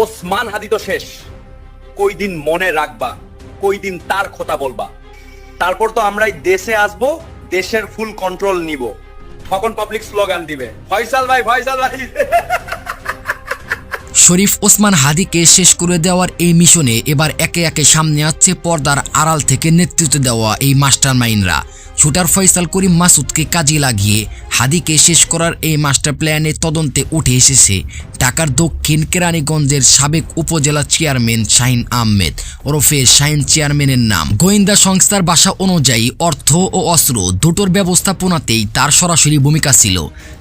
ওসমান হাদি তো শেষ, কই দিন মনে রাখবা, কই দিন তার কথা বলবা। তারপর তো আমরাই দেশে আসবো, দেশের ফুল কন্ট্রোল নিব, তখন পাবলিক স্লোগান দিবে ফয়সাল ভাই, ফয়সাল ভাই। শরীফ ওসমান হাদিকে শেষ করে দেওয়ার এই মিশনে এবার একে একে সামনে আসছে পর্দার আড়াল থেকে নেতৃত্ব দেওয়া এই মাস্টারমাইন্ডরা। শুটার ফয়সাল করিম মাসুদকে কাজে লাগিয়ে হাদিকে শেষ করার এই মাস্টার প্ল্যানে তদন্তে উঠে এসেছে ঢাকার দক্ষিণ কেরানীগঞ্জের সাবেক উপজেলা চেয়ারম্যান শাহিন আহমেদ ওরফে শাহিন চেয়ারম্যানের নাম। গোয়েন্দা সংস্থার ভাষা অনুযায়ী অর্থ ও অস্ত্র দুটোর ব্যবস্থাপনাতেই তার সরাসরি ভূমিকা ছিল।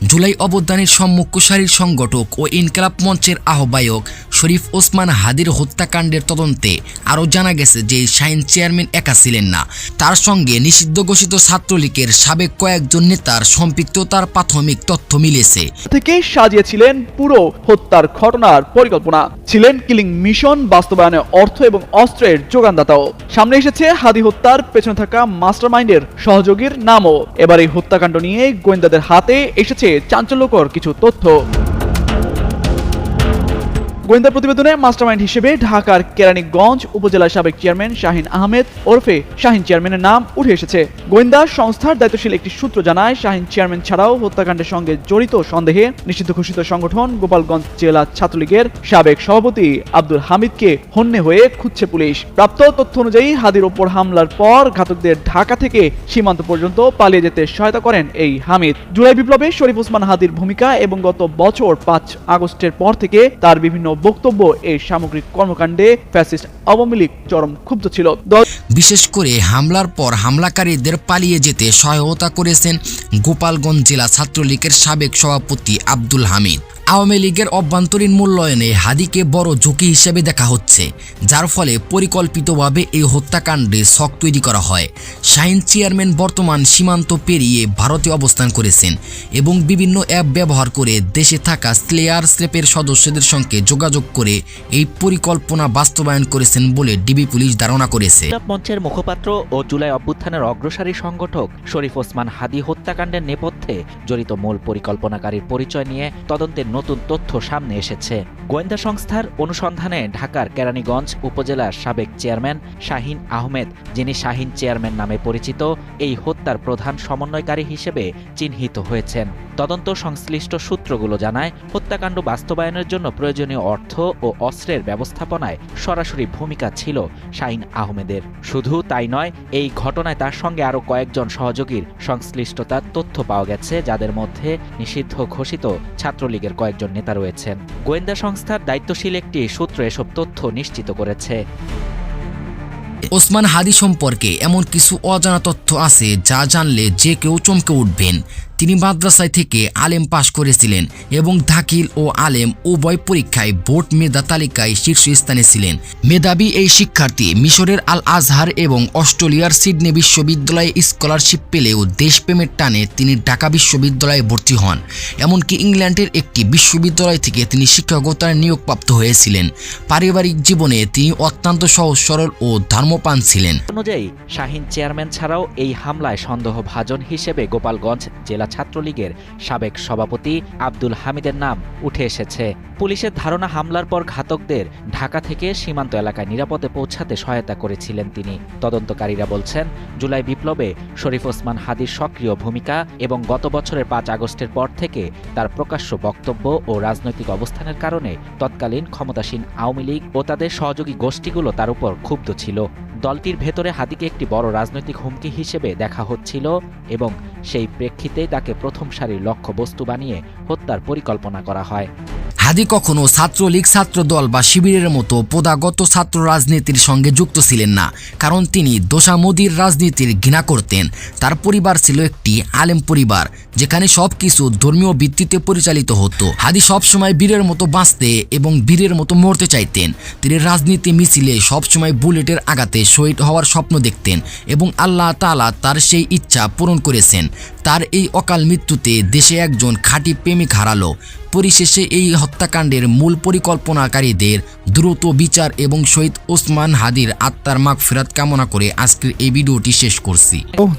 জুলাই অভ্যুত্থানের সম্মুখ্য সারির সংগঠক ও ইনকিলাব মঞ্চের আহ্বায়ক শরীফ ওসমান হাদির হত্যাকাণ্ডের তদন্তে আরও জানা গেছে যে শাহিন চেয়ারম্যান একা ছিলেন না, তার সঙ্গে নিষিদ্ধ ঘোষিত ছাত্রলীগের সাবেক কয়েকজন নেতার সম্পৃক্ততার প্রাথমিক তথ্য মিলেছে। থেকে সাজিয়েছিলেন পুরো হত্যার ঘটনার পরিকল্পনা, ছিলেন কিলিং মিশন বাস্তবায়নে অর্থ এবং অস্ত্রের যোগানদাতাও। সামনে এসেছে হাদি হত্যার পেছনে থাকা মাস্টারমাইন্ডের সহযোগীর নামও। এবার এই হত্যাকাণ্ড নিয়ে গোয়েন্দাদের হাতে এসেছে চাঞ্চল্যকর কিছু তথ্য। গোয়েন্দা প্রতিবেদনে মাস্টারমাইন্ড হিসেবে ঢাকার কেরানীগঞ্জ উপজেলার সাবেক চেয়ারম্যান শাহিন আহমেদ ওরফে শাহিন চেয়ারম্যানের নাম উঠে এসেছে। গোয়েন্দা সংস্থার দায়িত্বশীল একটি সূত্র জানায়, শাহিন চেয়ারম্যান ছাড়াও হত্যাকাণ্ডের সঙ্গে জড়িত সন্দেহে নিষিদ্ধ ঘোষিত সংগঠন গোপালগঞ্জ জেলা ছাত্রলীগের সাবেক সভাপতি আব্দুল হামিদকে হন্যে হয়ে খুঁজছে পুলিশ। প্রাপ্ত তথ্য অনুযায়ী হাদির ওপর হামলার পর ঘাতকদের ঢাকা থেকে সীমান্ত পর্যন্ত পালিয়ে যেতে সহায়তা করেন এই হামিদ। জুলাই বিপ্লবে শরীফ ওসমান হাদির ভূমিকা এবং গত বছর 5 আগস্টের পর থেকে তার বিভিন্ন বক্তব্য এই সামগ্রিক কর্মকাণ্ডে ফ্যাসিস্ট আওয়ামী লীগ চরম ক্ষুব্ধ ছিল। বিশেষ করে হামলার পর হামলাকারীদের পালিয়ে যেতে সহায়তা করেছেন গোপালগঞ্জ জেলা ছাত্রলীগের সাবেক সভাপতি আব্দুল হামিদ। আওয়ামী লীগের অভ্যন্তরীণ মূল্যায়নে হাদিকে বড় ঝুঁকি হিসেবে দেখা হচ্ছে, যার ফলে পরিকল্পিতভাবে এই হত্যাকাণ্ডে ছক তৈরি করা হয়। শাহিন চেয়ারম্যান বর্তমান সীমান্ত পেরিয়ে ভারতে অবস্থান করেছেন এবং বিভিন্ন অ্যাপ ব্যবহার করে দেশে থাকা স্লেয়ার স্লেপের সদস্যদের সঙ্গে যোগাযোগ করে এই পরিকল্পনা বাস্তবায়ন করেছেন বলে ডিবি পুলিশ ধারণা করেছে। মঞ্চের মুখপাত্র ও জুলাই অভ্যুত্থানের অগ্রসারী সংগঠক শরীফ ওসমান হাদি হত্যাকাণ্ডের নেপথ্যে জড়িত মূল পরিকল্পনাকারীর পরিচয় নিয়ে তদন্তের নতুন তথ্য সামনে এসেছে। গোয়েন্দা সংস্থার অনুসন্ধানে ঢাকার কেরানীগঞ্জ উপজেলার সাবেক চেয়ারম্যান শাহিন আহমেদ, যিনি শাহিন চেয়ারম্যান নামে পরিচিত, এই হত্যার প্রধান সমন্বয়কারী হিসেবে চিহ্নিত হয়েছেন। তদন্ত সংশ্লিষ্ট সূত্রগুলো জানায়, হত্যাকাণ্ড বাস্তবায়নের জন্য প্রয়োজনীয় অর্থ ও অস্ত্রের ব্যবস্থাপনায় সরাসরি ভূমিকা ছিল শাহিন আহমেদের। শুধু তাই নয়, এই ঘটনায় তার সঙ্গে আরও কয়েকজন সহযোগীর সংশ্লিষ্টতার তথ্য পাওয়া গেছে, যাদের মধ্যে নিষিদ্ধ ঘোষিত ছাত্রলীগের কয়েকজন নেতা রয়েছেন। গোয়েন্দা সংস্থার দায়িত্বশীল একটি সূত্র এসব তথ্য নিশ্চিত করেছে। ওসমান হাদি সম্পর্কে এমন কিছু অজানা তথ্য আছে যা জানলে যে কেউ চমকে উঠবেন। তিনি মাদ্রাসায় থেকে আলেম পাশ করেছিলেন এবং দাখিল ও আলেম উভয় পরীক্ষায় বোর্ড মেধা তালিকায় শীর্ষস্থানে ছিলেন। মেধাবী এই শিক্ষার্থী মিশরের আল আজহার এবং অস্ট্রেলিয়ার সিডনি বিশ্ববিদ্যালয়ে স্কলারশিপ পেলেও দেশপ্রেমের টানে তিনি ঢাকা বিশ্ববিদ্যালয়ে ভর্তি হন। এমনকি ইংল্যান্ডের একটি বিশ্ববিদ্যালয় থেকে তিনি শিক্ষকতার নিয়োগপ্রাপ্ত হয়েছিলেন। পারিবারিক জীবনে তিনি অত্যন্ত সহজ সরল ও ধর্মপ্রাণ ছিলেন। অনুযায়ী শাহিন চেয়ারম্যান ছাড়াও এই হামলায় সন্দেহভাজন হিসেবে গোপালগঞ্জ জেলা ছাত্রলীগের সাবেক সভাপতি আব্দুল হামিদের নাম উঠে এসেছে। পুলিশের ধারণা, হামলার পর ঘাতকদের ঢাকা থেকে সীমান্ত এলাকায় নিরাপদে পৌঁছাতে সহায়তা করেছিলেন তিনি। তদন্তকারীরা বলছেন, জুলাই বিপ্লবে শরীফ ওসমান হাদির সক্রিয় ভূমিকা এবং গত বছরের 5 আগস্টের পর থেকে তার প্রকাশ্য বক্তব্য ও রাজনৈতিক অবস্থানের কারণে তৎকালীন ক্ষমতাসীন আওয়ামী লীগ ও তাদের সহযোগী গোষ্ঠীগুলো তার উপর ক্ষুব্ধ ছিল। দলটির ভেতরে হাদিকে একটি বড় রাজনৈতিক হুমকি হিসেবে দেখা হচ্ছিল এবং সেই প্রেক্ষিতেই তাকে প্রথম সারির লক্ষ্যবস্তু বানিয়ে হত্যার পরিকল্পনা করা হয়। হাদি কখনো ছাত্রলীগ, ছাত্রদল বা শিবিরের মতো প্রথাগত ছাত্র রাজনীতির সঙ্গে যুক্ত ছিলেন না, কারণ তিনি দোষামোদির রাজনীতির ঘৃণা করতেন। তার পরিবার ছিল একটি আলেম পরিবার, যেখানে সবকিছু ধর্মীয় ভিত্তিতে পরিচালিত হতো। হাদি সবসময় বীরের মতো বাঁচতে এবং বীরের মতো মরতে চাইতেন। তিনি রাজনীতি মিছিলে সবসময় বুলেটের আঘাতে শহীদ হওয়ার স্বপ্ন দেখতেন এবং আল্লাহ তাআলা তার সেই ইচ্ছা পূরণ করেছেন। তার এই অকাল মৃত্যুতে দেশে একজন খাঁটি প্রেমিক হারালো। পরিশেষে এই হত্যাকাণ্ডের মূল পরিকল্পনাকারীদের দ্রুত বিচার এবং শহীদ ওসমান হাদির আত্মার মাগফিরাত কামনা করে আজকের এই ভিডিওটি শেষ করছি।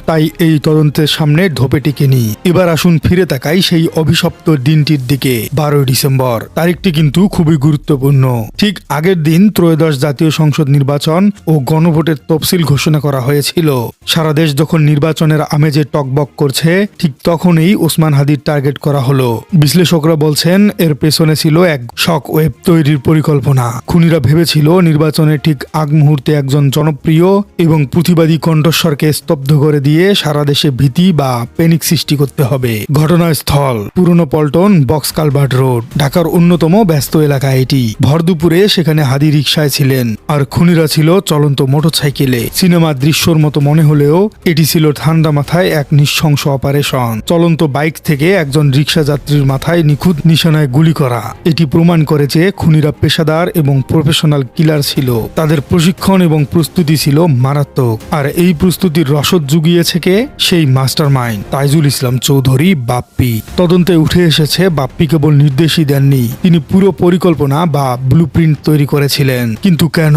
তাই এই তদন্তের সামনে ধোপে টিকে নি। এবার আসুন ফিরে তাকাই সেই অভিশপ্ত দিনটির দিকে। 12 ডিসেম্বর তারিখটি কিন্তু খুবই গুরুত্বপূর্ণ। ঠিক আগের দিন ত্রয়োদশ জাতীয় সংসদ নির্বাচন ও গণভোটের তফসিল ঘোষণা করা হয়েছিল। সারা দেশ যখন নির্বাচনের আমেজে টকবক করছে, ঠিক তখনই ওসমান হাদির টার্গেট করা হলো। বিশ্লেষকরা বলছেন এর পেছনে ছিল এক শক ওয়েব তৈরির পরিকল্পনা। খুনিরা ভেবেছিল নির্বাচনের ঠিক আগ মুহূর্তে একজন জনপ্রিয় এবং প্রতিবাদী কণ্ঠস্বরকে স্তব্ধ করে দিয়ে সারা দেশে ভীতি বা প্যানিক সৃষ্টি করতে হবে। ঘটনাস্থল পুরনো পল্টন বক্স কালভার্ট রোড, ঢাকার অন্যতম ব্যস্ত এলাকা এটি। ভর দুপুরে সেখানে হাদি রিকশায় ছিলেন, আর খুনিরা ছিল চলন্ত মোটরসাইকেলে। সিনেমার দৃশ্যর মতো মনে হলেও এটি ছিল ঠান্ডা মাথায় এক নৃশংস অপারেশন। চলন্ত বাইক থেকে একজন রিকশা যাত্রীর মাথায় নিখুঁত নিশানায় গুলি করা। এটি প্রমাণ করেছে খুনিরা পেশাদার এবং প্রফেশনাল কিলার ছিল। তাদের প্রশিক্ষণ এবং প্রস্তুতি ছিল মারাত্মক, আর এই প্রস্তুতির রসদ জুগিয়েছে কে? সেই মাস্টারমাইন্ড তাইজুল ইসলাম চৌধুরী বাপ্পি। তদন্তে উঠে এসেছে বাপ্পি কেবল নির্দেশই দেননি, তিনি পুরো পরিকল্পনা বা ব্লুপ্রিন্ট তৈরি করেছিলেন। কিন্তু কেন?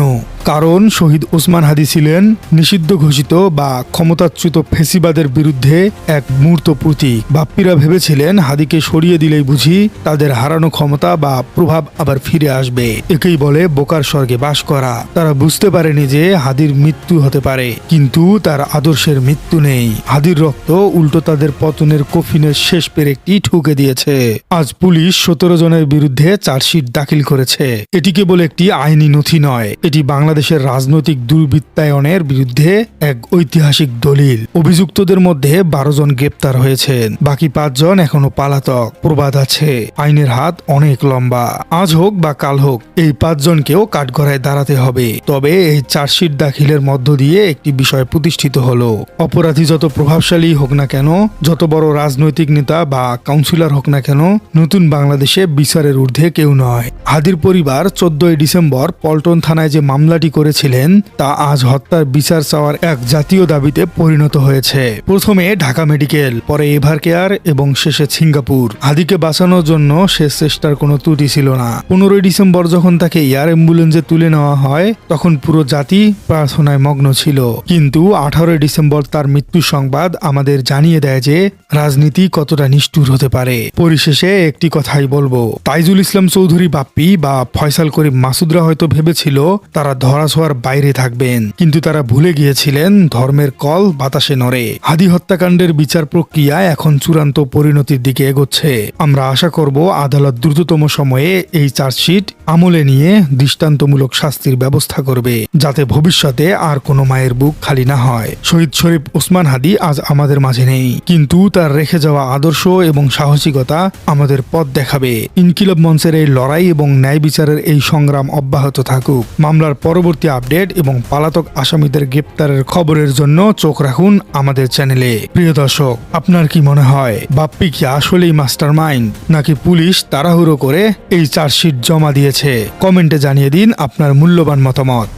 কারণ শহীদ ওসমান হাদি ছিলেন নিষিদ্ধ ঘোষিত বা ক্ষমতাচ্যুত ফেসিবাদের বিরুদ্ধে এক মূর্ত প্রতীক। বাপ্পিরা ভেবেছিলেন হাদিকে সরিয়ে দিলেই বুঝি তাদের হারানো ক্ষমতা বা প্রভাব আবার ফিরে আসবে। একেই বলে বোকার স্বর্গে বাস করা। তারা বুঝতে পারেনি যে হাদির মৃত্যু হতে পারে, কিন্তু তার আদর্শের মৃত্যু নেই। হাদির রক্ত উল্টো তাদের পতনের কফিনের শেষ পেরেকটি ঠুকে দিয়েছে। আজ পুলিশ 17 জনের বিরুদ্ধে চার্জশিট দাখিল করেছে। এটি কেবল একটি আইনি নথি নয়, এটি বাংলাদেশের রাজনৈতিক দুর্বৃত্তায়নের বিরুদ্ধে এক ঐতিহাসিক দলিল। অভিযুক্তদের মধ্যে 12 জন গ্রেপ্তার হয়েছেন, বাকি 5 জন এখনো পলাতক। প্রবাদ আছে, আইনের হাত অনেক লম্বা। আজ হোক বা কাল হোক এই 5 জনকেও কাঠগড়ায় দাঁড়াতে হবে। তবে এই চার্জশিট দাখিলের মধ্য দিয়ে একটি বিষয় প্রতিষ্ঠিত হলো, অপরাধী যত প্রভাবশালী হোক না কেন, যত বড় রাজনৈতিক নেতা বা কাউন্সিলর হোক না কেন, নতুন বাংলাদেশে বিচারের ঊর্ধ্বে কেউ নয়। হাদির পরিবার 14 ডিসেম্বর পল্টন থানায় যে মামলাটি করেছিলেন তা আজ হত্যার বিচার চাওয়ার এক জাতীয় দাবিতে পরিণত হয়েছে। প্রথমে ঢাকা মেডিকেল, পরে এভার কেয়ার এবং শেষে সিঙ্গাপুর। হাদিকে বাঁচানোর জন্য শেষ চেষ্টার কোনো ত্রুটি ছিল না। 15 ডিসেম্বর যখন তাকে এয়ার অ্যাম্বুলেন্সে তুলে নেওয়া হয় তখন পুরো জাতি প্রার্থনায় মগ্ন ছিল। কিন্তু 18 ডিসেম্বর তার মৃত্যু সংবাদ আমাদের জানিয়ে দেয় যে রাজনীতি কতটা নিষ্ঠুর হতে পারে। পরিশেষে একটি কথাই বলবো, তাইজুল ইসলাম চৌধুরী বাপ্পি বা ফয়সাল করিম মাসুদরা হয়তো ভেবেছিল তারা ধরাছোঁয়ার বাইরে থাকবেন, কিন্তু তারা ভুলে গিয়েছিলেন ধর্মের কল বাতাসে নড়ে। হাদি হত্যাকাণ্ডের বিচার প্রক্রিয়া এখন চূড়ান্ত পরিণতির দিকে এগোচ্ছে। আমরা আশা করব আদালত দ্রুততম সময়ে এই চার্জশিট আমলে নিয়ে দৃষ্টান্তমূলক শাস্তির ব্যবস্থা করবে, যাতে ভবিষ্যতে আর কোনো মায়ের বুক খালি না হয়। শহীদ শরীফ ওসমান হাদি আজ আমাদের মাঝে নেই, কিন্তু তার রেখে যাওয়া আদর্শ এবং সাহসিকতা আমাদের পথ দেখাবে। ইনকিলাব মঞ্চের এই লড়াই এবং ন্যায় বিচারের এই সংগ্রাম অব্যাহত থাকুক। মামলার পরবর্তী আপডেট এবং পালাতক আসামিদের গ্রেপ্তারের খবরের জন্য চোখ রাখুন আমাদের চ্যানেলে। প্রিয় দর্শক, আপনার কি মনে হয় বাপ্পি কি আসলেই মাস্টারমাইন্ড, নাকি পুলিশ তাড়াহুড়ো করে এই চার্জশিট জমা দিয়েছে? কমেন্টে জানিয়ে দিন আপনার মূল্যবান মতামত।